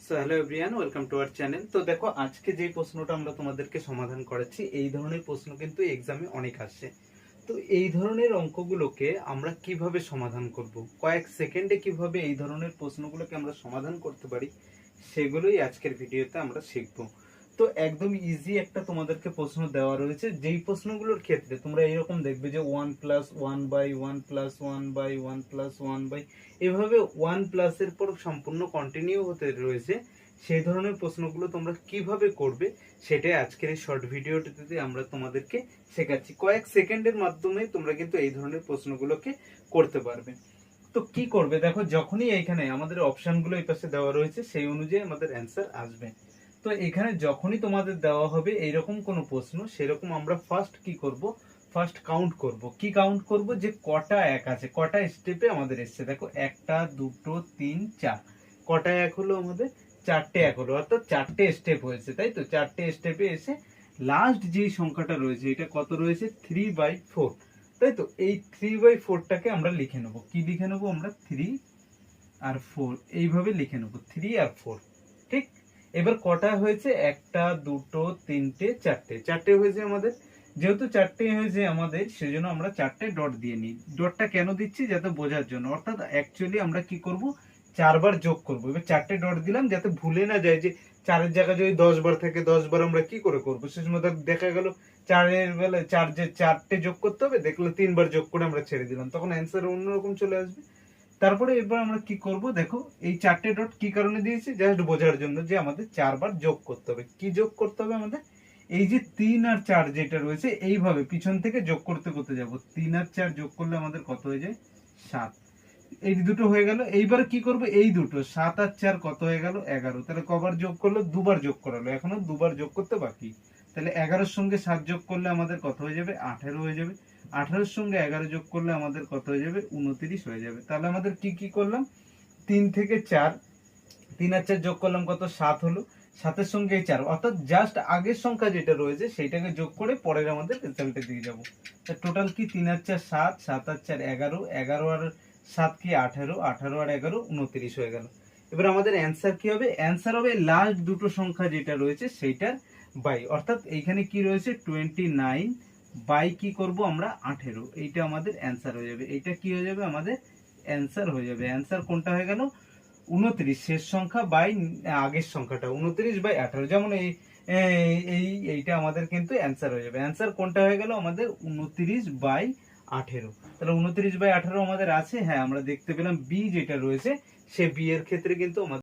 So hello everyone, welcome to our channel. তো দেখো, আজকে যে প্রশ্নটা আমরা তোমাদেরকে সমাধান করাচ্ছি, এই ধরনের প্রশ্ন কিন্তু এক্সামে অনেক আসছে। তো এই ধরনের অঙ্কগুলোকে আমরা কিভাবে সমাধান করব, কয়েক সেকেন্ডে কিভাবে এই ধরনের প্রশ্নগুলোকে আমরা সমাধান করতে পারি, সেগুলোই আজকের ভিডিওতে আমরা শিখব। তো একদম ইজি একটা তোমাদেরকে প্রশ্ন দেওয়া রয়েছে, যেই প্রশ্নগুলোর ক্ষেত্রে তোমরা এরকম দেখবে যে 1+1/1+1/1+1/, এভাবে 1+ এর পর সম্পূর্ণ কন্টিনিউ হতে রয়েছে। সেই ধরনের প্রশ্নগুলো তোমরা কিভাবে করবে সেটাই আজকের এই শর্ট ভিডিওটিতে আমরা তোমাদেরকে শেখাচ্ছি। কয়েক সেকেন্ডের মাধ্যমে তোমরা কিন্তু এই ধরনের প্রশ্নগুলোকে করতে পারবে। তো কি করবে দেখো, যখনই এইখানে আমাদের অপশনগুলো এই পাশে দেওয়া রয়েছে সেই অনুযায়ী আমাদের অ্যান্সার আসবে। তো এখানে যখনই তোমাদের দেওয়া হবে এইরকম কোনো প্রশ্ন, সেরকম আমরা ফার্স্ট কি করব, ফার্স্ট কাউন্ট করব। কি কাউন্ট করব, যে কটা এক আছে, কটা স্টেপে আমাদের এসছে। দেখো, একটা, দুটো, তিন, চার, কটা এক হলো আমাদের, চারটে এক হলো, অর্থাৎ চারটে স্টেপ হয়েছে, তাই তো। চারটে স্টেপে এসে লাস্ট যেই সংখ্যাটা রয়েছে, এটা কত রয়েছে, 3/4, তাই তো। এই 3/4টাকে আমরা লিখে নেবো। কি লিখে নেবো আমরা, 3 আর 4, এইভাবে লিখে নেবো, 3 আর 4। ঠিক। এবার কটা হয়েছে, একটা, দুটো, তিনটে, চারটে, চারটে হয়েছে আমাদের। যেহেতু চারটে হয়েছে আমাদের, সেজন্য আমরা চারটে ডট দিয়ে নিই। ডটটা কেন দিচ্ছি, যাতে বোঝার জন্য। অর্থাৎ অ্যাকচুয়ালি আমরা কি করব, 4 বার যোগ করব। এবার চারটে ডট দিলাম যাতে ভুলে না যায় যে চারের জায়গায় যদি 10 বার থাকে, 10 বার আমরা কি করে করবো। সে সময় দেখা গেল চারের বেলা চারটে যোগ করতে হবে, দেখলো 3 বার যোগ করে আমরা ছেড়ে দিলাম, তখন অ্যান্সার অন্যরকম চলে আসবে। তারপরে এবার আমরা কি করব, দেখো এই চারটে ডট কি কারণে দিয়েছি, জাস্ট বোঝার জন্য যে আমাদের 4 বার যোগ করতে হবে। কি যোগ করতে হবে আমাদের, এই যে 3 আর 4 যেটা রয়েছে, এইভাবে পিছন থেকে যোগ করতে করতে যাব। 3 আর 4 যোগ করলে আমাদের কত হয়ে যায়, 7। এই দুটো হয়ে গেল। এইবার কি করব, এই দুটো 7 আর 4 কত হয়ে গেল, 11। তাহলে কবার যোগ করলো, 2 বার যোগ করালো, এখনো 2 বার যোগ করতে বাকি। তাহলে 11-র সঙ্গে 7 যোগ করলে আমাদের কত হয়ে যাবে, 18 হয়ে যাবে। 18-র সঙ্গে 11 যোগ করলে আমাদের কত হয়ে যাবে, 29 হয়ে যাবে। তাহলে আমাদের কি কি করলাম, 3 থেকে 4, 3 আর 4 যোগ করলাম, কত, 7 হলো। 7-এর সঙ্গে 4, অর্থাৎ জাস্ট আগের সংখ্যা যেটা রয়েছে সেইটাকে যোগ করে পরের আমাদের রেজাল্টে দিয়ে যাবো। টোটাল কি, 3 আর 4 7, 7 আর 4 11, 11 আর 7 কি 18, 18 আর 11 29 হয়ে গেল। এবার আমাদের অ্যান্সার কি হবে, অ্যান্সার হবে লাস্ট দুটো সংখ্যা যেটা রয়েছে সেইটার বাই। অর্থাৎ এইখানে কি রয়েছে, 29 বাই কি করব আমরা, 18। এইটা আমাদের অ্যান্সার হয়ে যাবে। এইটা কি হয়ে যাবে, আমাদের অ্যান্সার হয়ে যাবে। অ্যান্সার কোনটা হয়ে গেল, 29 শেষ সংখ্যা বাই আগের সংখ্যাটা, 29/18। যেমন এইটা আমাদের কিন্তু অ্যান্সার হয়ে যাবে। অ্যান্সার কোনটা হয়ে গেল আমাদের, 29/18। তাহলে 29/18 আমাদের আছে, হ্যাঁ আমরা দেখতে পেলাম বি যেটা রয়েছে, সে বি এর ক্ষেত্রে কিন্তু আমাদের